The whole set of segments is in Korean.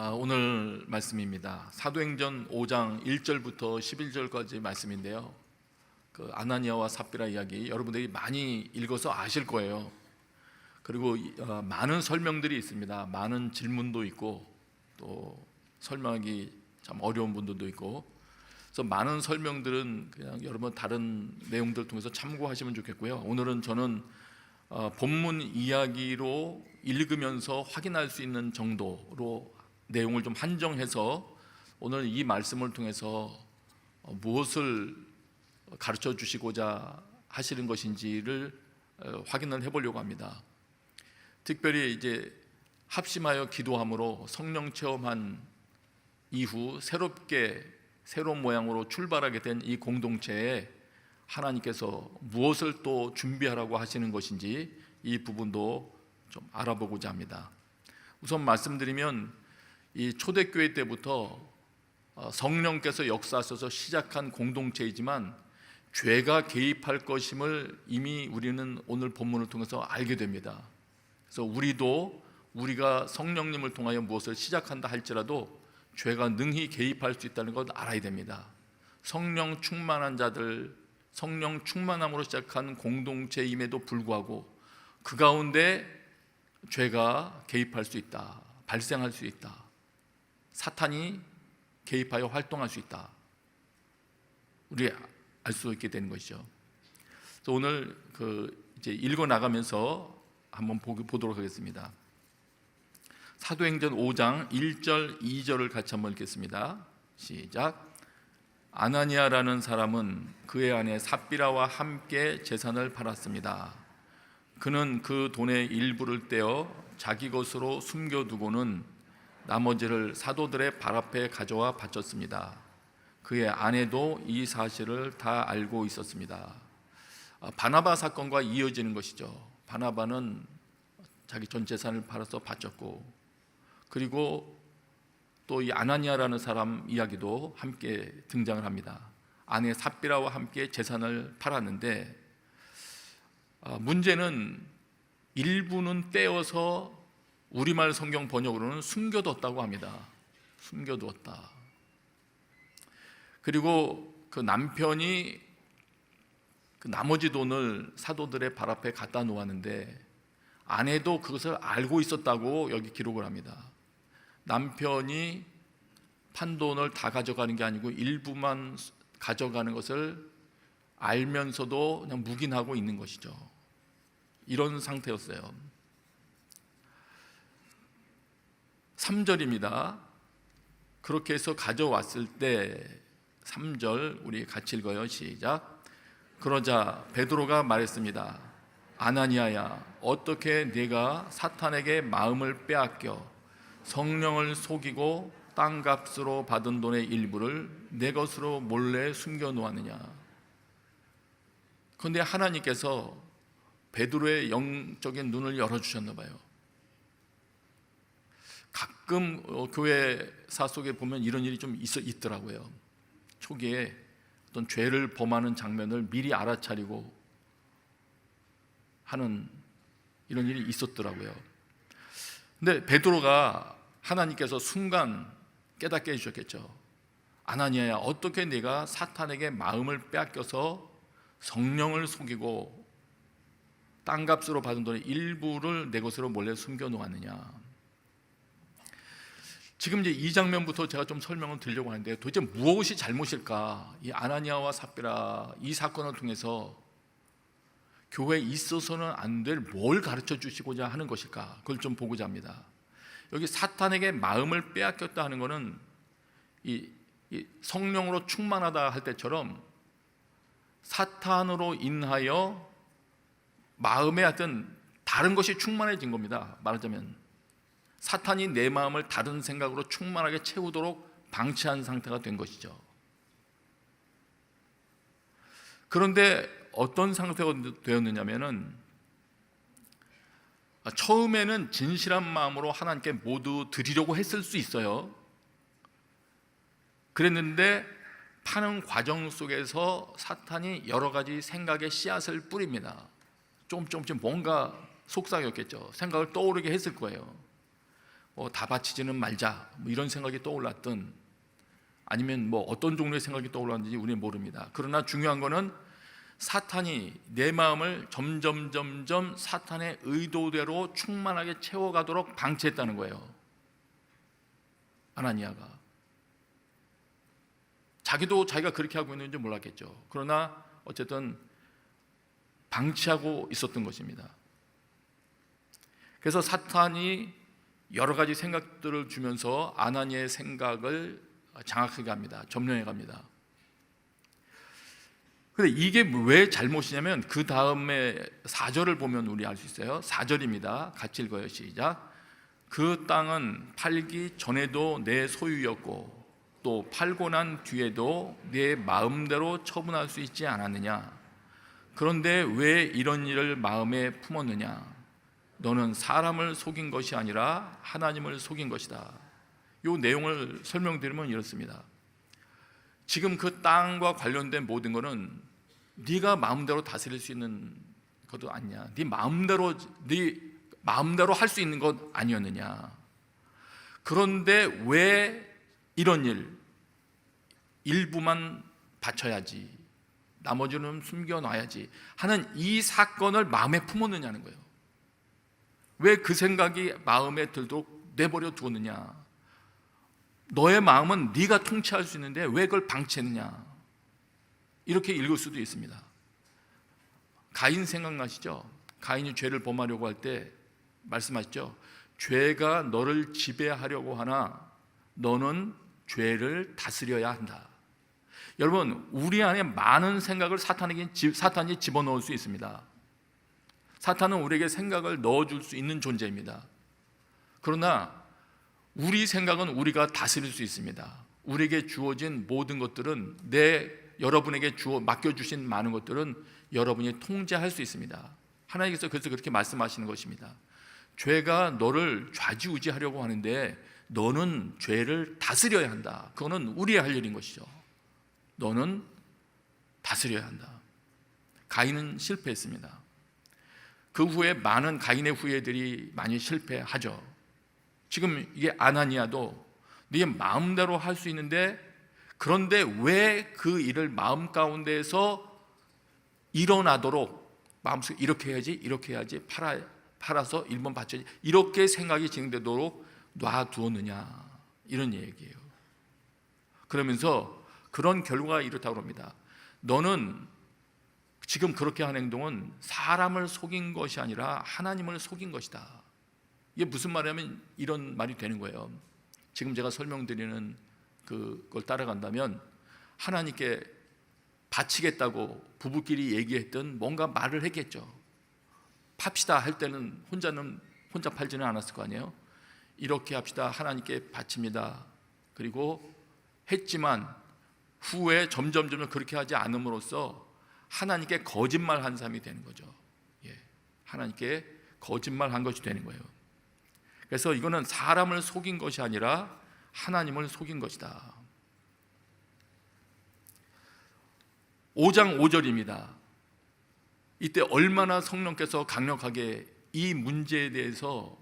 오늘 말씀입니다. 사도행전 5장 1절부터 11절까지 말씀인데요. 그 아나니아와 삽비라 이야기 여러분들이 많이 읽어서 아실 거예요. 그리고 많은 설명들이 있습니다. 많은 질문도 있고 또 설명하기 참 어려운 분들도 있고, 그래서 많은 설명들은 그냥 여러분 다른 내용들 통해서 참고하시면 좋겠고요. 오늘은 저는 본문 이야기로 읽으면서 확인할 수 있는 정도로 내용을 좀 한정해서 오늘 이 말씀을 통해서 무엇을 가르쳐 주시고자 하시는 것인지를 확인을 해보려고 합니다. 특별히 이제 합심하여 기도함으로 성령 체험한 이후 새로운 모양으로 출발하게 된 이 공동체에 하나님께서 무엇을 또 준비하라고 하시는 것인지 이 부분도 좀 알아보고자 합니다. 우선 말씀드리면 이 초대교회 때부터 성령께서 역사하셔서 시작한 공동체이지만 죄가 개입할 것임을 이미 우리는 오늘 본문을 통해서 알게 됩니다. 그래서 우리가 성령님을 통하여 무엇을 시작한다 할지라도 죄가 능히 개입할 수 있다는 것 알아야 됩니다. 성령 충만한 자들, 성령 충만함으로 시작한 공동체임에도 불구하고 그 가운데 죄가 개입할 수 있다, 발생할 수 있다, 사탄이 개입하여 활동할 수 있다, 우리 알 수 있게 되는 것이죠. 그래서 오늘 이제 읽어 나가면서 한번 보도록 하겠습니다. 사도행전 5장 1절 2절을 같이 한번 읽겠습니다. 시작. 아나니아라는 사람은 그의 아내 삽비라와 함께 재산을 팔았습니다. 그는 그 돈의 일부를 떼어 자기 것으로 숨겨두고는 나머지를 사도들의 발 앞에 가져와 바쳤습니다. 그의 아내도 이 사실을 다 알고 있었습니다. 바나바 사건과 이어지는 것이죠. 바나바는 자기 전 재산을 팔아서 바쳤고, 그리고 또 이 아나니아라는 사람 이야기도 함께 등장을 합니다. 아내 삽비라와 함께 재산을 팔았는데 문제는 일부는 떼어서 우리말 성경 번역으로는 숨겨뒀다고 합니다. 숨겨두었다. 그리고 그 남편이 그 나머지 돈을 사도들의 발 앞에 갖다 놓았는데 아내도 그것을 알고 있었다고 여기 기록을 합니다. 남편이 판돈을 다 가져가는 게 아니고 일부만 가져가는 것을 알면서도 그냥 묵인하고 있는 것이죠. 이런 상태였어요. 3절입니다. 그렇게 해서 가져왔을 때 3절 우리 같이 읽어요. 시작. 그러자 베드로가 말했습니다. 아나니아야, 어떻게 네가 사탄에게 마음을 빼앗겨 성령을 속이고 땅값으로 받은 돈의 일부를 내 것으로 몰래 숨겨 놓았느냐. 그런데 하나님께서 베드로의 영적인 눈을 열어주셨나 봐요. 가끔 교회사 속에 보면 이런 일이 좀 있더라고요. 초기에 어떤 죄를 범하는 장면을 미리 알아차리고 하는 이런 일이 있었더라고요. 근데 베드로가 하나님께서 순간 깨닫게 해주셨겠죠. 아나니아야, 어떻게 네가 사탄에게 마음을 빼앗겨서 성령을 속이고 땅값으로 받은 돈의 일부를 내 것으로 몰래 숨겨 놓았느냐. 지금 이제 이 장면부터 제가 좀 설명을 드리려고 하는데 도대체 무엇이 잘못일까? 이 아나니아와 삽비라 이 사건을 통해서 교회에 있어서는 안 될 뭘 가르쳐 주시고자 하는 것일까? 그걸 좀 보고자 합니다. 여기 사탄에게 마음을 빼앗겼다 하는 것은 이 성령으로 충만하다 할 때처럼 사탄으로 인하여 마음에 하여튼 다른 것이 충만해진 겁니다. 말하자면 사탄이 내 마음을 다른 생각으로 충만하게 채우도록 방치한 상태가 된 것이죠. 그런데 어떤 상태가 되었느냐면은 처음에는 진실한 마음으로 하나님께 모두 드리려고 했을 수 있어요. 그랬는데 파는 과정 속에서 사탄이 여러 가지 생각의 씨앗을 뿌립니다. 조금씩 뭔가 속삭였겠죠. 생각을 떠오르게 했을 거예요. 다 바치지는 말자, 뭐 이런 생각이 떠올랐든 아니면 뭐 어떤 종류의 생각이 떠올랐는지 우리는 모릅니다. 그러나 중요한 거는 사탄이 내 마음을 점점 사탄의 의도대로 충만하게 채워가도록 방치했다는 거예요. 아나니아가 자기도 자기가 그렇게 하고 있는지 몰랐겠죠. 그러나 어쨌든 방치하고 있었던 것입니다. 그래서 사탄이 여러 가지 생각들을 주면서 아나니아의 생각을 장악하게 합니다. 점령해 갑니다. 근데 이게 왜 잘못이냐면 그 다음에 4절을 보면 우리 알 수 있어요. 4절입니다. 같이 읽어요. 시작. 그 땅은 팔기 전에도 내 소유였고 또 팔고 난 뒤에도 내 마음대로 처분할 수 있지 않았느냐. 그런데 왜 이런 일을 마음에 품었느냐. 너는 사람을 속인 것이 아니라 하나님을 속인 것이다. 이 내용을 설명드리면 이렇습니다. 지금 그 땅과 관련된 모든 것은 네가 마음대로 다스릴 수 있는 것도 아니냐. 네 마음대로 할 수 있는 것 아니었느냐. 그런데 왜 이런 일부만 바쳐야지, 나머지는 숨겨놔야지 하는 이 사건을 마음에 품었느냐는 거예요. 왜 그 생각이 마음에 들도록 내버려 두었느냐. 너의 마음은 네가 통치할 수 있는데 왜 그걸 방치했느냐. 이렇게 읽을 수도 있습니다. 가인 생각나시죠? 가인이 죄를 범하려고 할 때 말씀하셨죠? 죄가 너를 지배하려고 하나 너는 죄를 다스려야 한다. 여러분, 우리 안에 많은 생각을 사탄이 집어넣을 수 있습니다. 사탄은 우리에게 생각을 넣어줄 수 있는 존재입니다. 그러나 우리 생각은 우리가 다스릴 수 있습니다. 우리에게 주어진 모든 것들은 여러분에게 맡겨주신 많은 것들은 여러분이 통제할 수 있습니다. 하나님께서 그래서 그렇게 말씀하시는 것입니다. 죄가 너를 좌지우지하려고 하는데 너는 죄를 다스려야 한다. 그거는 우리의 할 일인 것이죠. 너는 다스려야 한다. 가인은 실패했습니다. 그 후에 많은 가인의 후예들이 많이 실패하죠. 지금 이게 아나니아도 네 마음대로 할 수 있는데 그런데 왜 그 일을 마음 가운데에서 일어나도록 마음속에 이렇게 해야지 팔아서 1번 바쳐야지 이렇게 생각이 진행되도록 놔두었느냐, 이런 얘기예요. 그러면서 그런 결과가 이렇다고 합니다. 너는 지금 그렇게 한 행동은 사람을 속인 것이 아니라 하나님을 속인 것이다. 이게 무슨 말이냐면 이런 말이 되는 거예요. 지금 제가 설명드리는 그걸 따라간다면 하나님께 바치겠다고 부부끼리 얘기했던 뭔가 말을 했겠죠. 팝시다 할 때는 혼자 팔지는 않았을 거 아니에요. 이렇게 합시다, 하나님께 바칩니다. 그리고 했지만 후에 점점 그렇게 하지 않음으로써 하나님께 거짓말한 사람이 되는 거죠. 하나님께 거짓말한 것이 되는 거예요. 그래서 이거는 사람을 속인 것이 아니라 하나님을 속인 것이다. 5장 5절입니다. 이때 얼마나 성령께서 강력하게 이 문제에 대해서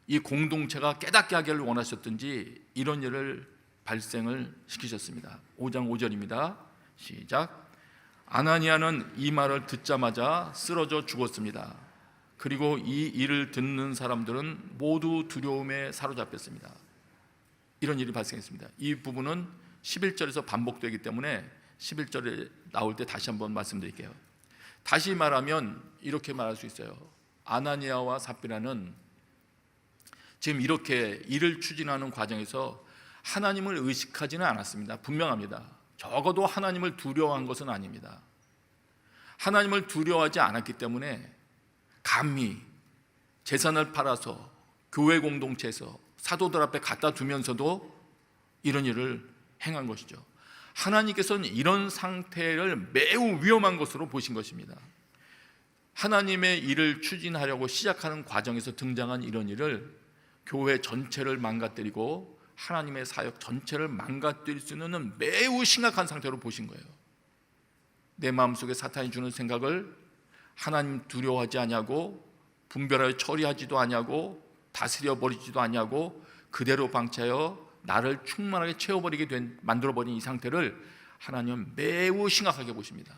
이 공동체가 깨닫게 하기를 원하셨든지 이런 일을 발생을 시키셨습니다. 5장 5절입니다. 시작. 아나니아는 이 말을 듣자마자 쓰러져 죽었습니다. 그리고 이 일을 듣는 사람들은 모두 두려움에 사로잡혔습니다. 이런 일이 발생했습니다. 이 부분은 11절에서 반복되기 때문에 11절에 나올 때 다시 한번 말씀드릴게요. 다시 말하면 이렇게 말할 수 있어요. 아나니아와 삽비라는 지금 이렇게 일을 추진하는 과정에서 하나님을 의식하지는 않았습니다. 분명합니다. 적어도 하나님을 두려워한 것은 아닙니다. 하나님을 두려워하지 않았기 때문에 감히 재산을 팔아서 교회 공동체에서 사도들 앞에 갖다 두면서도 이런 일을 행한 것이죠. 하나님께서는 이런 상태를 매우 위험한 것으로 보신 것입니다. 하나님의 일을 추진하려고 시작하는 과정에서 등장한 이런 일을 교회 전체를 망가뜨리고 하나님의 사역 전체를 망가뜨릴 수 있는 매우 심각한 상태로 보신 거예요. 내 마음속에 사탄이 주는 생각을 하나님 두려워하지 아니하고 분별하여 처리하지도 아니하고 다스려 버리지도 아니하고 그대로 방치하여 나를 충만하게 채워버리게 만들어버린 이 상태를 하나님은 매우 심각하게 보십니다.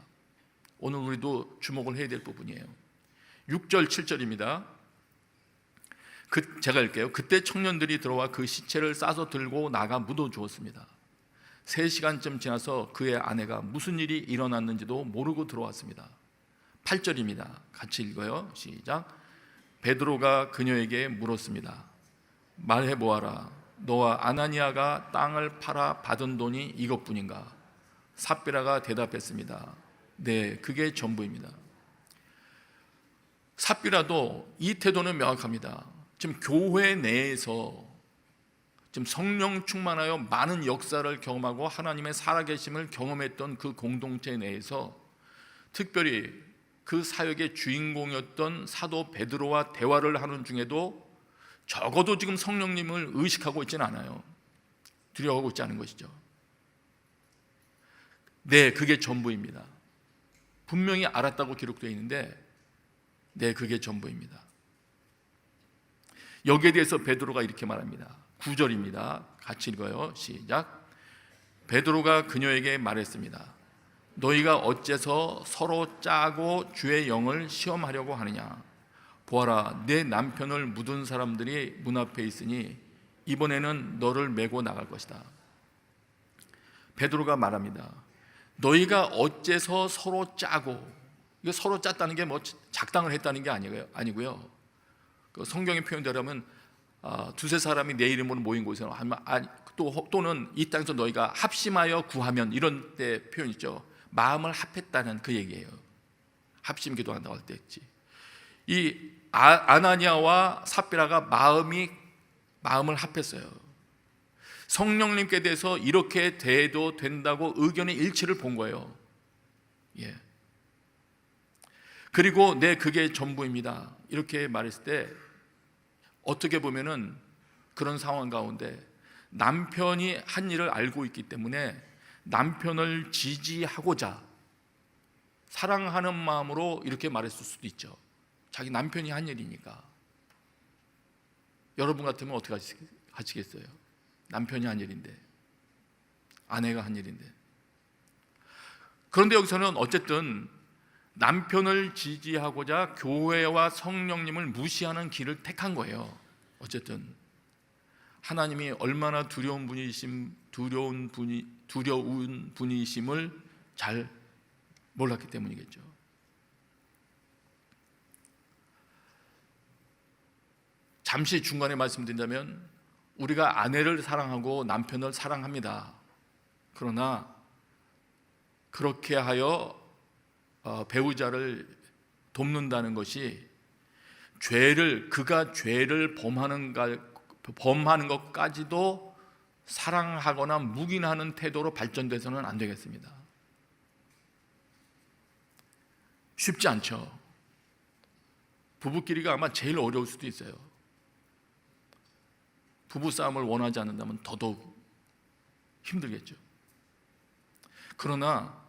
오늘 우리도 주목을 해야 될 부분이에요. 6절 7절입니다. 제가 읽게요. 그때 청년들이 들어와 그 시체를 싸서 들고 나가 묻어 주었습니다. 3시간쯤 지나서 그의 아내가 무슨 일이 일어났는지도 모르고 들어왔습니다. 8절입니다. 같이 읽어요. 시작. 베드로가 그녀에게 물었습니다. 말해보아라. 너와 아나니아가 땅을 팔아 받은 돈이 이것뿐인가? 삽비라가 대답했습니다. 네, 그게 전부입니다. 삽비라도 이 태도는 명확합니다. 지금 교회 내에서 지금 성령 충만하여 많은 역사를 경험하고 하나님의 살아계심을 경험했던 그 공동체 내에서 특별히 그 사역의 주인공이었던 사도 베드로와 대화를 하는 중에도 적어도 지금 성령님을 의식하고 있지는 않아요. 두려워하고 있지 않은 것이죠. 네, 그게 전부입니다. 분명히 알았다고 기록되어 있는데 네, 그게 전부입니다. 여기에 대해서 베드로가 이렇게 말합니다. 9절입니다. 같이 읽어요. 시작. 베드로가 그녀에게 말했습니다. 너희가 어째서 서로 짜고 주의 영을 시험하려고 하느냐? 보아라, 내 남편을 묻은 사람들이 문 앞에 있으니 이번에는 너를 메고 나갈 것이다. 베드로가 말합니다. 너희가 어째서 서로 짜고, 이거 서로 짰다는 게 뭐 작당을 했다는 게 아니고요. 그 성경의 표현대로 하면 두세 사람이 내 이름으로 모인 곳에서 또는 이 땅에서 너희가 합심하여 구하면, 이런 때 표현 있죠. 마음을 합했다는 그 얘기예요. 합심 기도한다고 할 때 있지. 이 아나니아와 삽비라가 마음을 합했어요. 성령님께 대해서 이렇게 대해도 된다고 의견의 일치를 본 거예요. 예. 그리고 네, 그게 전부입니다. 이렇게 말했을 때 어떻게 보면은 그런 상황 가운데 남편이 한 일을 알고 있기 때문에 남편을 지지하고자 사랑하는 마음으로 이렇게 말했을 수도 있죠. 자기 남편이 한 일이니까. 여러분 같으면 어떻게 하시겠어요? 남편이 한 일인데, 아내가 한 일인데. 그런데 여기서는 어쨌든 남편을 지지하고자 교회와 성령님을 무시하는 길을 택한 거예요. 어쨌든 하나님이 얼마나 두려운 분이심을 잘 몰랐기 때문이겠죠. 잠시 중간에 말씀드린다면 우리가 아내를 사랑하고 남편을 사랑합니다. 그러나 그렇게 하여 배우자를 돕는다는 것이 그가 죄를 범하는 것까지도 사랑하거나 묵인하는 태도로 발전돼서는 안 되겠습니다. 쉽지 않죠. 부부끼리가 아마 제일 어려울 수도 있어요. 부부싸움을 원하지 않는다면 더더욱 힘들겠죠. 그러나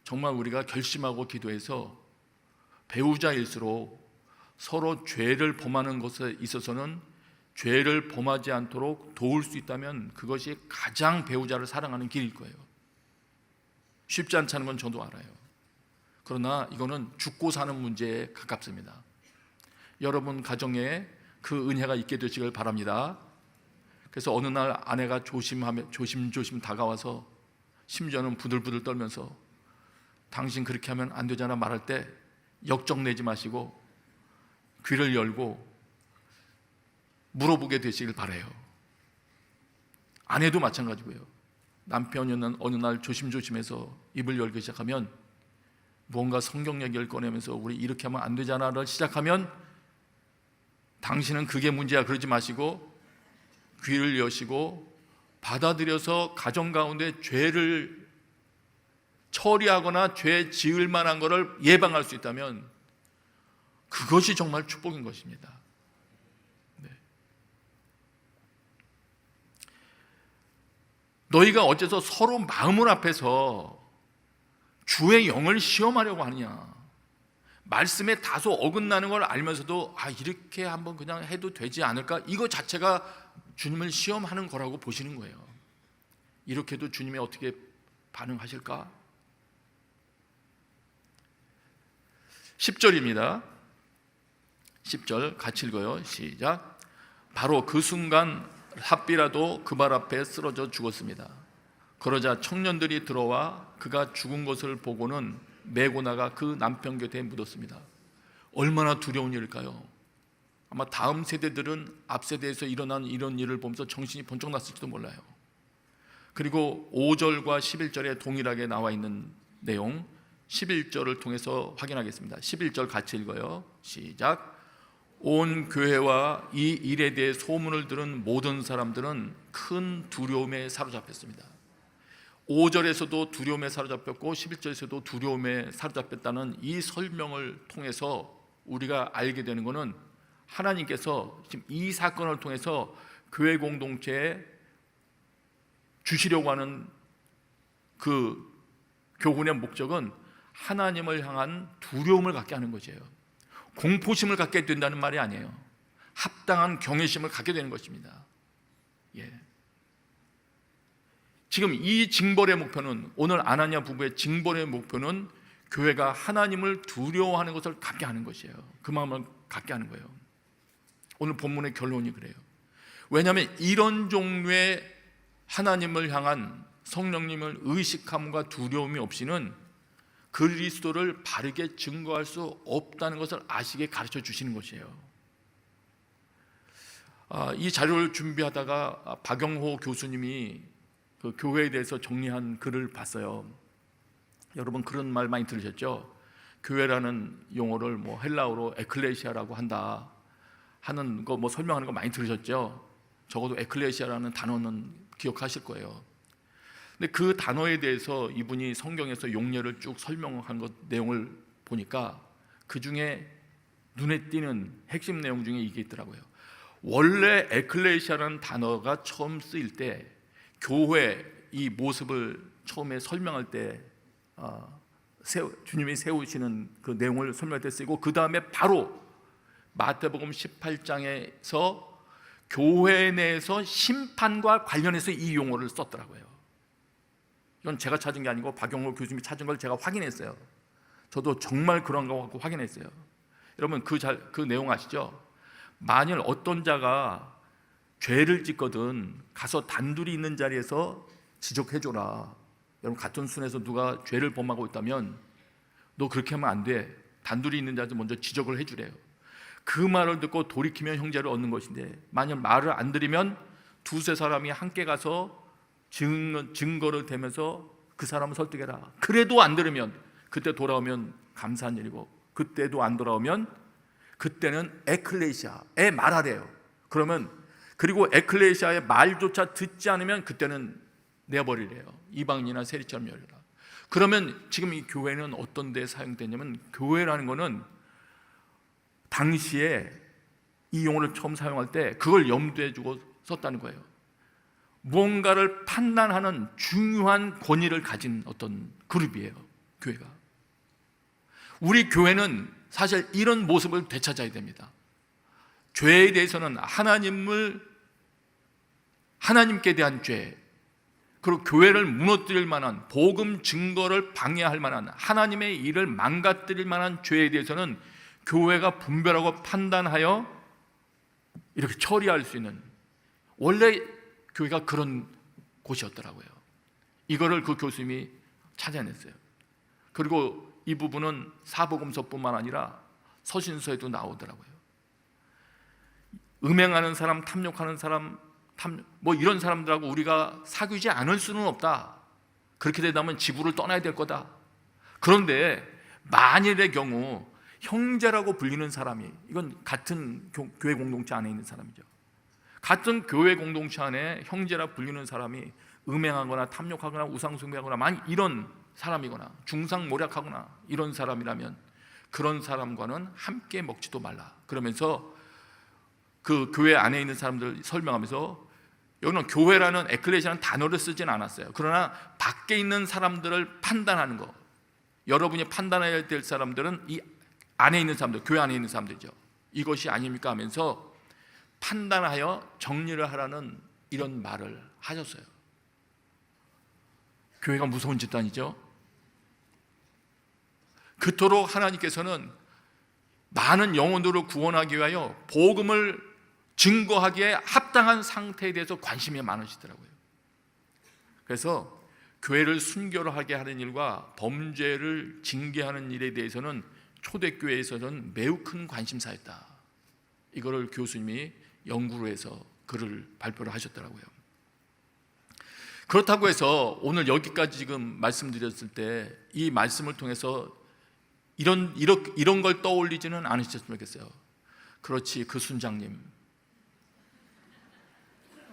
정말 우리가 결심하고 기도해서 배우자일수록 서로 죄를 범하는 것에 있어서는 죄를 범하지 않도록 도울 수 있다면 그것이 가장 배우자를 사랑하는 길일 거예요. 쉽지 않다는 건 저도 알아요. 그러나 이거는 죽고 사는 문제에 가깝습니다. 여러분 가정에 그 은혜가 있게 되시길 바랍니다. 그래서 어느 날 아내가 조심조심 다가와서 심지어는 부들부들 떨면서 당신 그렇게 하면 안 되잖아 말할 때 역정내지 마시고 귀를 열고 물어보게 되시길 바라요. 아내도 마찬가지고요. 남편이 어느 날 조심조심해서 입을 열기 시작하면 뭔가 성경 얘기를 꺼내면서 우리 이렇게 하면 안 되잖아를 시작하면 당신은 그게 문제야 그러지 마시고 귀를 여시고 받아들여서 가정 가운데 죄를 처리하거나 죄 지을 만한 것을 예방할 수 있다면 그것이 정말 축복인 것입니다. 네. 너희가 어째서 서로 마음을 합해서 주의 영을 시험하려고 하느냐? 말씀에 다소 어긋나는 걸 알면서도 이렇게 한번 그냥 해도 되지 않을까? 이거 자체가 주님을 시험하는 거라고 보시는 거예요. 이렇게도 주님이 어떻게 반응하실까? 10절입니다. 10절 같이 읽어요. 시작. 바로 그 순간 삽비라도 그 발 앞에 쓰러져 죽었습니다. 그러자 청년들이 들어와 그가 죽은 것을 보고는 메고 나가 그 남편 곁에 묻었습니다. 얼마나 두려운 일일까요? 아마 다음 세대들은 앞 세대에서 일어난 이런 일을 보면서 정신이 번쩍 났을지도 몰라요. 그리고 5절과 11절에 동일하게 나와 있는 내용 11절을 통해서 확인하겠습니다. 11절 같이 읽어요. 시작. 온 교회와 이 일에 대해 소문을 들은 모든 사람들은 큰 두려움에 사로잡혔습니다. 5절에서도 두려움에 사로잡혔고 11절에서도 두려움에 사로잡혔다는 이 설명을 통해서 우리가 알게 되는 것은 하나님께서 지금 이 사건을 통해서 교회 공동체에 주시려고 하는 그 교훈의 목적은 하나님을 향한 두려움을 갖게 하는 것이에요. 공포심을 갖게 된다는 말이 아니에요. 합당한 경외심을 갖게 되는 것입니다. 예. 지금 이 징벌의 목표는, 오늘 아나니아 부부의 징벌의 목표는 교회가 하나님을 두려워하는 것을 갖게 하는 것이에요. 그 마음을 갖게 하는 거예요. 오늘 본문의 결론이 그래요. 왜냐하면 이런 종류의 하나님을 향한 성령님을 의식함과 두려움이 없이는 그리스도를 바르게 증거할 수 없다는 것을 아시게 가르쳐 주시는 것이에요. 이 자료를 준비하다가 박영호 교수님이 그 교회에 대해서 정리한 글을 봤어요. 여러분 그런 말 많이 들으셨죠? 교회라는 용어를 뭐 헬라어로 에클레시아라고 한다 하는 거 뭐 설명하는 거 많이 들으셨죠? 적어도 에클레시아라는 단어는 기억하실 거예요. 근데 그 단어에 대해서 이분이 성경에서 용례를 쭉 설명한 것 내용을 보니까 그 중에 눈에 띄는 핵심 내용 중에 이게 있더라고요. 원래 에클레시아라는 단어가 처음 쓰일 때 교회 이 모습을 처음에 설명할 때 주님이 세우시는 그 내용을 설명할 때 쓰이고, 그 다음에 바로 마태복음 18장에서 교회 내에서 심판과 관련해서 이 용어를 썼더라고요. 이건 제가 찾은 게 아니고 박영호 교수님이 찾은 걸 제가 확인했어요. 저도 정말 그런 거 갖고 확인했어요. 여러분 그 내용 아시죠? 만일 어떤 자가 죄를 짓거든 가서 단둘이 있는 자리에서 지적해줘라. 여러분 같은 순에서 누가 죄를 범하고 있다면 너 그렇게 하면 안 돼. 단둘이 있는 자한테 먼저 지적을 해주래요. 그 말을 듣고 돌이키면 형제를 얻는 것인데, 만약 말을 안 들으면 두세 사람이 함께 가서 증거를 대면서 그 사람을 설득해라. 그래도 안 들으면 그때 돌아오면 감사한 일이고, 그때도 안 돌아오면 그때는 에클레시아에 말하래요. 그러면 그리고 에클레시아의 말조차 듣지 않으면 그때는 내버리래요. 이방인이나 세리처럼 열려라. 그러면 지금 이 교회는 어떤 데 사용되냐면, 교회라는 거는 당시에 이 용어를 처음 사용할 때 그걸 염두에 두고 썼다는 거예요. 무언가를 판단하는 중요한 권위를 가진 어떤 그룹이에요, 교회가. 우리 교회는 사실 이런 모습을 되찾아야 됩니다. 죄에 대해서는 하나님께 대한 죄, 그리고 교회를 무너뜨릴 만한, 복음 증거를 방해할 만한, 하나님의 일을 망가뜨릴 만한 죄에 대해서는 교회가 분별하고 판단하여 이렇게 처리할 수 있는, 원래 교회가 그런 곳이었더라고요. 이거를 그 교수님이 찾아냈어요. 그리고 이 부분은 사복음서뿐만 아니라 서신서에도 나오더라고요. 음행하는 사람, 탐욕하는 사람, 뭐 이런 사람들하고 우리가 사귀지 않을 수는 없다. 그렇게 되다면 지구를 떠나야 될 거다. 그런데 만일의 경우 형제라고 불리는 사람이, 이건 같은 교회 공동체 안에 있는 사람이죠. 같은 교회 공동체 안에 형제라 불리는 사람이 음행하거나 탐욕하거나 우상숭배하거나 만약 이런 사람이거나 중상모략하거나 이런 사람이라면 그런 사람과는 함께 먹지도 말라. 그러면서 그 교회 안에 있는 사람들 설명하면서, 여기는 교회라는 에클레시아라는 단어를 쓰진 않았어요. 그러나 밖에 있는 사람들을 판단하는 거, 여러분이 판단해야 될 사람들은 이 안에 있는 사람들, 교회 안에 있는 사람들이죠. 이것이 아닙니까 하면서 판단하여 정리를 하라는 이런 말을 하셨어요. 교회가 무서운 집단이죠. 그토록 하나님께서는 많은 영혼들을 구원하기 위하여 복음을 증거하기에 합당한 상태에 대해서 관심이 많으시더라고요. 그래서 교회를 순결하게 하는 일과 범죄를 징계하는 일에 대해서는 초대교회에서는 매우 큰 관심사였다. 이거를 교수님이 연구를 해서 글을 발표를 하셨더라고요. 그렇다고 해서 오늘 여기까지 지금 말씀드렸을 때 이 말씀을 통해서 이런 걸 떠올리지는 않으셨으면 좋겠어요. 그렇지, 그 순장님,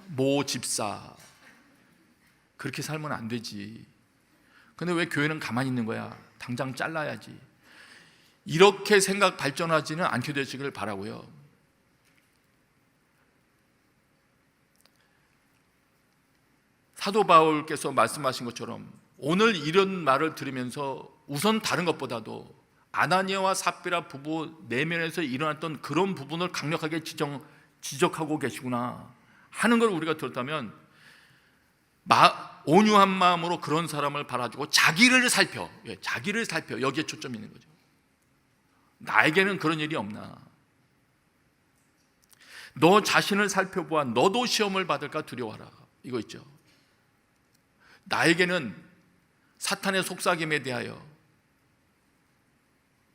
모 집사, 그렇게 살면 안 되지. 근데 왜 교회는 가만히 있는 거야? 당장 잘라야지. 이렇게 생각 발전하지는 않게 되시길 바라고요. 사도 바울께서 말씀하신 것처럼 오늘 이런 말을 들으면서 우선 다른 것보다도 아나니아와 삽비라 부부 내면에서 일어났던 그런 부분을 강력하게 지적하고 계시구나 하는 걸 우리가 들었다면 온유한 마음으로 그런 사람을 바라주고 자기를 살펴 여기에 초점이 있는 거죠. 나에게는 그런 일이 없나? 너 자신을 살펴보아 너도 시험을 받을까 두려워하라. 이거 있죠. 나에게는 사탄의 속삭임에 대하여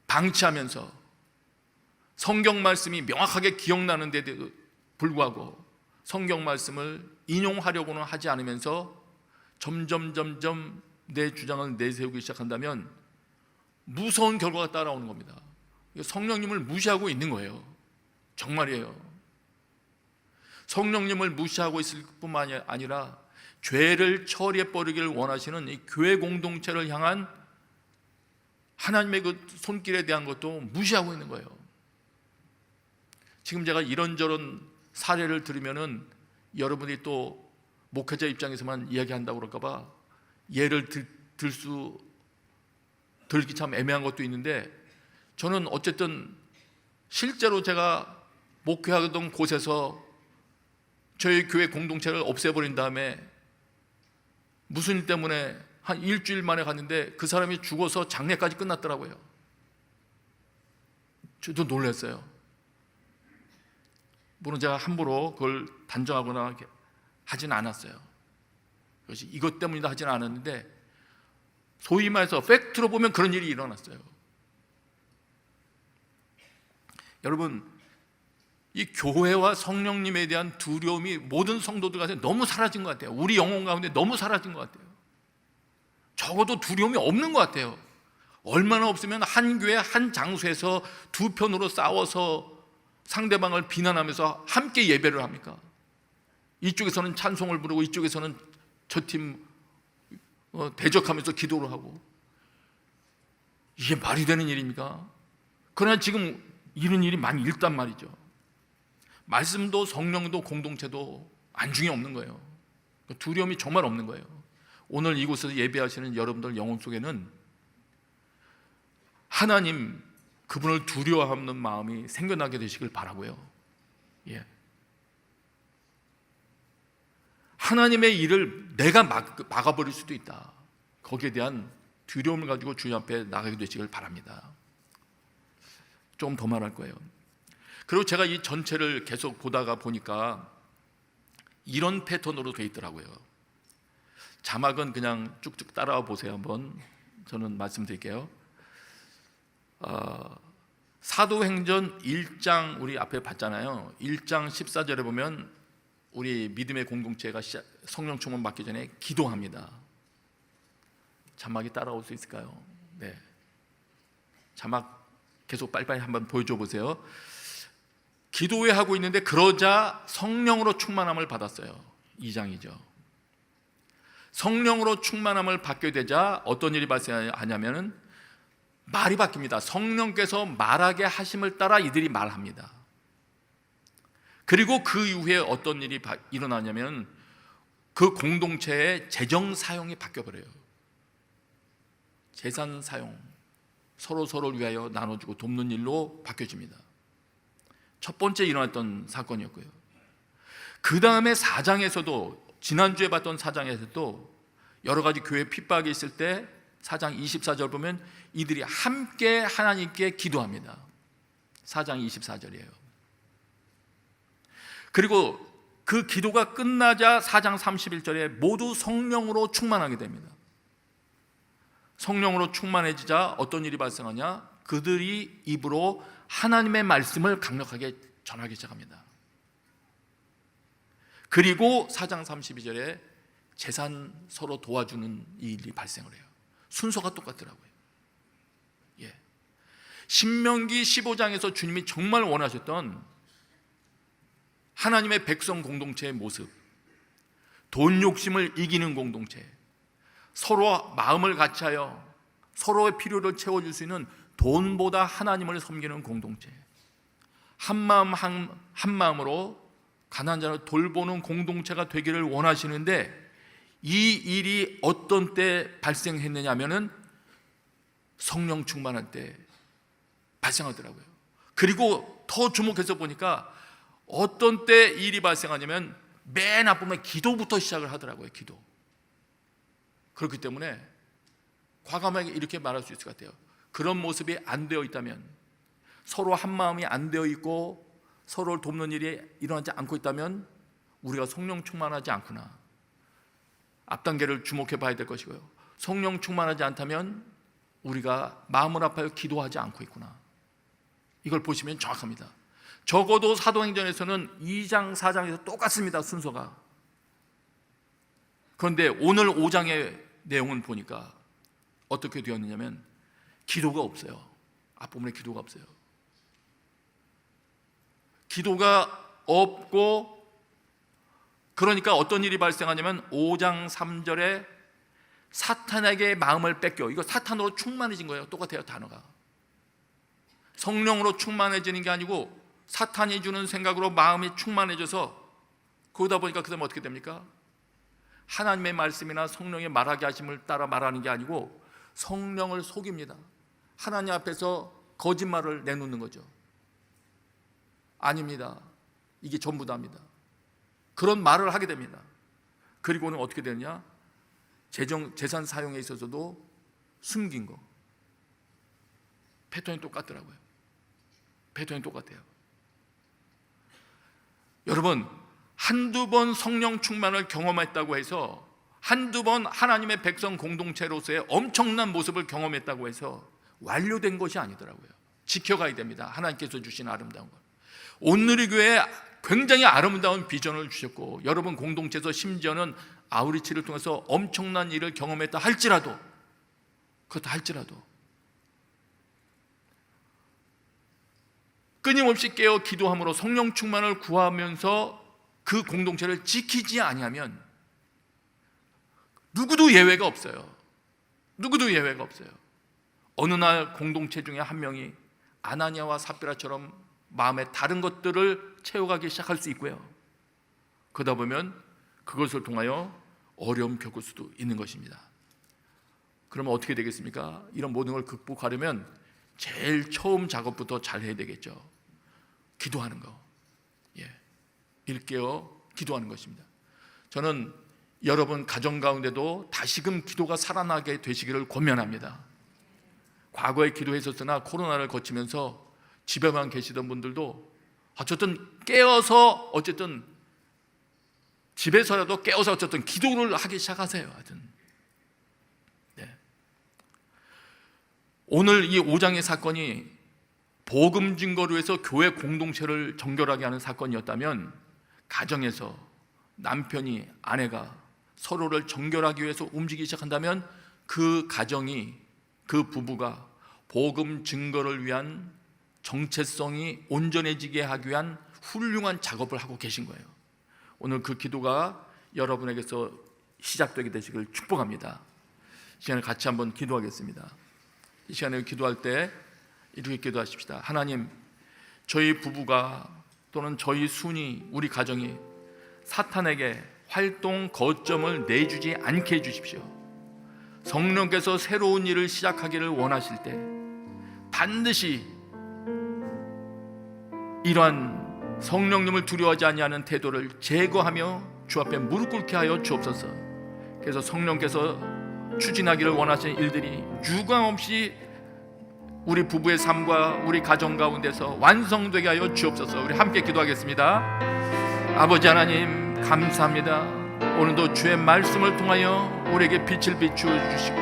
방치하면서 성경 말씀이 명확하게 기억나는데도 불구하고 성경 말씀을 인용하려고는 하지 않으면서 점점 내 주장을 내세우기 시작한다면 무서운 결과가 따라오는 겁니다. 성령님을 무시하고 있는 거예요. 정말이에요. 성령님을 무시하고 있을 뿐만 아니라 죄를 처리해 버리기를 원하시는 이 교회 공동체를 향한 하나님의 그 손길에 대한 것도 무시하고 있는 거예요. 지금 제가 이런저런 사례를 들으면은 여러분이 또 목회자 입장에서만 이야기한다고 그럴까 봐 예를 들기 참 애매한 것도 있는데, 저는 어쨌든 실제로 제가 목회하던 곳에서 저희 교회 공동체를 없애버린 다음에 무슨 일 때문에 한 일주일 만에 갔는데 그 사람이 죽어서 장례까지 끝났더라고요. 저도 놀랐어요. 물론 제가 함부로 그걸 단정하거나 하진 않았어요. 그것이 이것 때문이다 하진 않았는데 소위 말해서 팩트로 보면 그런 일이 일어났어요. 여러분, 이 교회와 성령님에 대한 두려움이 모든 성도들 가운데 너무 사라진 것 같아요. 우리 영혼 가운데 너무 사라진 것 같아요. 적어도 두려움이 없는 것 같아요. 얼마나 없으면 한 교회 한 장소에서 두 편으로 싸워서 상대방을 비난하면서 함께 예배를 합니까? 이쪽에서는 찬송을 부르고 이쪽에서는 저 팀 대적하면서 기도를 하고, 이게 말이 되는 일입니까? 그러나 지금 이런 일이 많이 있단 말이죠. 말씀도 성령도 공동체도 안중에 없는 거예요. 두려움이 정말 없는 거예요. 오늘 이곳에서 예배하시는 여러분들 영혼 속에는 하나님, 그분을 두려워하는 마음이 생겨나게 되시길 바라고요. 예. 하나님의 일을 내가 막아버릴 수도 있다. 거기에 대한 두려움을 가지고 주님 앞에 나가게 되시길 바랍니다. 좀 더 말할 거예요. 그리고 제가 이 전체를 계속 보니까 이런 패턴으로 돼 있더라고요. 자막은 그냥 쭉쭉 따라와 보세요. 한번 저는 말씀드릴게요. 사도행전 1장 우리 앞에 봤잖아요. 1장 14절에 보면 우리 믿음의 공동체가 성령 충만 받기 전에 기도합니다. 자막이 따라올 수 있을까요? 네. 자막 계속 빨리빨리 한번 보여줘 보세요. 기도회 하고 있는데 그러자 성령으로 충만함을 받았어요. 2장이죠. 성령으로 충만함을 받게 되자 어떤 일이 발생하냐면은 말이 바뀝니다. 성령께서 말하게 하심을 따라 이들이 말합니다. 그리고 그 이후에 어떤 일이 일어나냐면 그 공동체의 재정 사용이 바뀌어버려요. 재산 사용, 서로를 위하여 나눠주고 돕는 일로 바뀌어집니다. 첫 번째 일어났던 사건이었고요. 그 다음에 4장에서도, 지난주에 봤던 4장에서도 여러 가지 교회 핍박이 있을 때 4장 24절 보면 이들이 함께 하나님께 기도합니다. 4장 24절이에요. 그리고 그 기도가 끝나자 4장 31절에 모두 성령으로 충만하게 됩니다. 성령으로 충만해지자 어떤 일이 발생하냐? 그들이 입으로 하나님의 말씀을 강력하게 전하기 시작합니다. 그리고 4장 32절에 재산 서로 도와주는 일이 발생을 해요. 순서가 똑같더라고요. 예. 신명기 15장에서 주님이 정말 원하셨던 하나님의 백성 공동체의 모습, 돈 욕심을 이기는 공동체, 서로 마음을 같이하여 서로의 필요를 채워줄 수 있는 돈보다 하나님을 섬기는 공동체, 한마음 한마음으로 가난한 자를 돌보는 공동체가 되기를 원하시는데, 이 일이 어떤 때 발생했느냐 하면은 성령 충만할 때 발생하더라고요. 그리고 더 주목해서 보니까 어떤 때 일이 발생하냐면 맨 앞부분에 기도부터 시작을 하더라고요. 기도. 그렇기 때문에 과감하게 이렇게 말할 수 있을 것 같아요. 그런 모습이 안 되어 있다면, 서로 한 마음이 안 되어 있고 서로를 돕는 일이 일어나지 않고 있다면 우리가 성령 충만하지 않구나. 앞단계를 주목해 봐야 될 것이고요. 성령 충만하지 않다면 우리가 마음을 아파요 기도하지 않고 있구나. 이걸 보시면 정확합니다. 적어도 사도행전에서는 2장 4장에서 똑같습니다. 순서가. 그런데 오늘 5장의 내용은 보니까 어떻게 되었느냐면 기도가 없어요. 앞부분에 기도가 없어요. 기도가 없고, 그러니까 어떤 일이 발생하냐면 5장 3절에 사탄에게 마음을 뺏겨. 이거 사탄으로 충만해진 거예요. 똑같아요, 단어가. 성령으로 충만해지는 게 아니고 사탄이 주는 생각으로 마음이 충만해져서, 그러다 보니까 그 다음에 어떻게 됩니까? 하나님의 말씀이나 성령의 말하게 하심을 따라 말하는 게 아니고 성령을 속입니다. 하나님 앞에서 거짓말을 내놓는 거죠. 아닙니다. 이게 전부 다입니다. 그런 말을 하게 됩니다. 그리고는 어떻게 되느냐? 재산 사용에 있어서도 숨긴 거. 패턴이 똑같더라고요. 패턴이 똑같아요. 여러분, 한두 번 성령 충만을 경험했다고 해서, 한두 번 하나님의 백성 공동체로서의 엄청난 모습을 경험했다고 해서 완료된 것이 아니더라고요. 지켜가야 됩니다. 하나님께서 주신 아름다운 것. 온누리 교회에 굉장히 아름다운 비전을 주셨고, 여러분 공동체에서 심지어는 아우리치를 통해서 엄청난 일을 경험했다 할지라도, 그것도 할지라도 끊임없이 깨어 기도함으로 성령 충만을 구하면서 그 공동체를 지키지 아니하면 누구도 예외가 없어요. 누구도 예외가 없어요. 어느 날 공동체 중에 한 명이 아나니아와 삽비라처럼 마음에 다른 것들을 채워가기 시작할 수 있고요. 그러다 보면 그것을 통하여 어려움 겪을 수도 있는 것입니다. 그러면 어떻게 되겠습니까? 이런 모든 걸 극복하려면 제일 처음 작업부터 잘 해야 되겠죠. 기도하는 거. 일깨어 기도하는 것입니다. 저는 여러분 가정 가운데도 다시금 기도가 살아나게 되시기를 권면합니다. 과거에 기도했었으나 코로나를 거치면서 집에만 계시던 분들도 어쨌든 깨어서, 어쨌든 집에서라도 깨어서 어쨌든 기도를 하기 시작하세요. 하여튼. 네. 오늘 이 5장의 사건이 복음 증거로 해서 교회 공동체를 정결하게 하는 사건이었다면, 가정에서 남편이 아내가 서로를 정결하기 위해서 움직이기 시작한다면 그 가정이, 그 부부가 복음 증거를 위한 정체성이 온전해지게 하기 위한 훌륭한 작업을 하고 계신 거예요. 오늘 그 기도가 여러분에게서 시작되게 되시길 축복합니다. 이 시간에 같이 한번 기도하겠습니다. 이 시간에 기도할 때 이렇게 기도하십시다. 하나님, 저희 부부가 또는 저희 순이, 우리 가정이 사탄에게 활동 거점을 내주지 않게 해주십시오. 성령께서 새로운 일을 시작하기를 원하실 때 반드시 이러한 성령님을 두려워하지 아니하는 태도를 제거하며 주 앞에 무릎 꿇게 하여 주옵소서. 그래서 성령께서 추진하기를 원하시는 일들이 유감 없이 우리 부부의 삶과 우리 가정 가운데서 완성되게 하여 주옵소서. 우리 함께 기도하겠습니다. 아버지 하나님 감사합니다. 오늘도 주의 말씀을 통하여 우리에게 빛을 비추어 주시고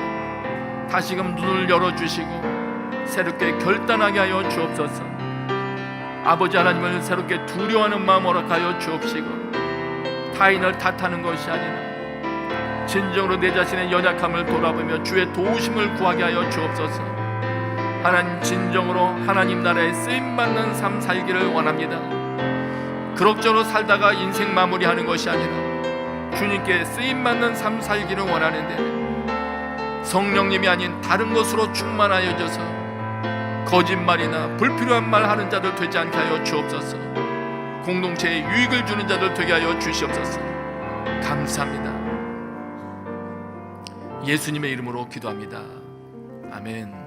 다시금 눈을 열어주시고 새롭게 결단하게 하여 주옵소서. 아버지 하나님을 새롭게 두려워하는 마음 허락하여 주옵시고 타인을 탓하는 것이 아니라 진정으로 내 자신의 연약함을 돌아보며 주의 도우심을 구하게 하여 주옵소서. 하나님 진정으로 하나님 나라에 쓰임받는 삶 살기를 원합니다. 그럭저럭 살다가 인생 마무리하는 것이 아니라 주님께 쓰임받는 삶 살기를 원하는데 성령님이 아닌 다른 것으로 충만하여져서 거짓말이나 불필요한 말 하는 자들 되지 않게 하여 주옵소서. 공동체에 유익을 주는 자들 되게 하여 주시옵소서. 감사합니다. 예수님의 이름으로 기도합니다. 아멘.